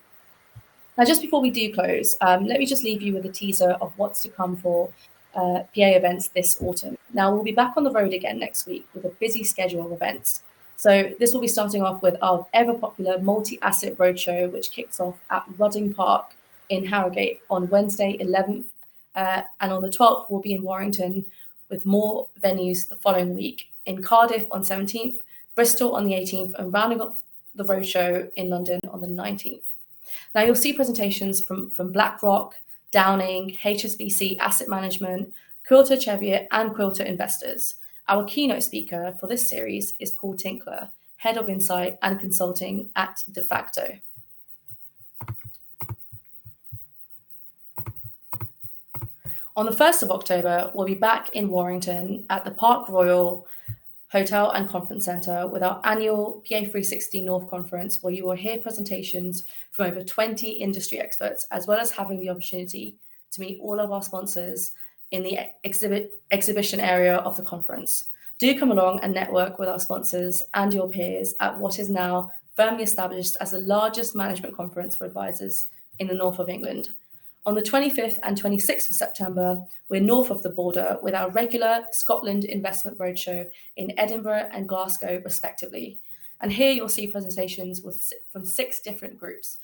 Now, just before we do close, let me just leave you with a teaser of what's to come for PA events this autumn. Now, we'll be back on the road again next week with a busy schedule of events. So this will be starting off with our ever popular multi-asset roadshow, which kicks off at Rudding Park in Harrogate on Wednesday 11th. And on the 12th, we'll be in Warrington with more venues the following week, in Cardiff on 17th, Bristol on the 18th, and rounding off the roadshow in London on the 19th. Now, you'll see presentations from BlackRock, Downing, HSBC Asset Management, Quilter Cheviot, and Quilter Investors. Our keynote speaker for this series is Paul Tinkler, Head of Insight and Consulting at De Facto. On the 1st of October, we'll be back in Warrington at the Park Royal Hotel and Conference Centre with our annual PA360 North Conference, where you will hear presentations from over 20 industry experts, as well as having the opportunity to meet all of our sponsors in the exhibition area of the conference. Do come along and network with our sponsors and your peers at what is now firmly established as the largest management conference for advisors in the north of England. On the 25th and 26th of September, we're north of the border with our regular Scotland Investment Roadshow in Edinburgh and Glasgow, respectively. And here you'll see presentations from 6 different groups.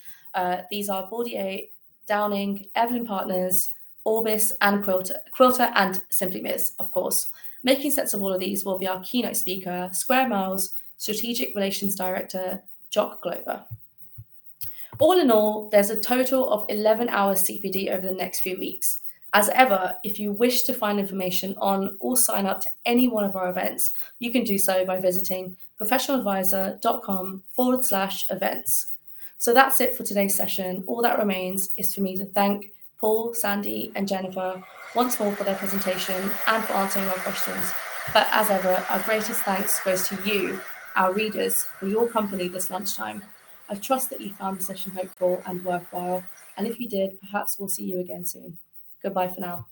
These are Bordier, Downing, Evelyn Partners, Orbis, and Quilter and SimplyBiz, of course. Making sense of all of these will be our keynote speaker, Square Miles Strategic Relations Director, Jock Glover. All in all, there's a total of 11 hours CPD over the next few weeks. As ever, if you wish to find information on or sign up to any one of our events, you can do so by visiting professionaladvisor.com/events. So that's it for today's session. All that remains is for me to thank Paul, Sandy, and Jennifer once more for their presentation and for answering our questions. But as ever, our greatest thanks goes to you, our readers, for your company this lunchtime. I trust that you found the session hopeful and worthwhile, and if you did, perhaps we'll see you again soon. Goodbye for now.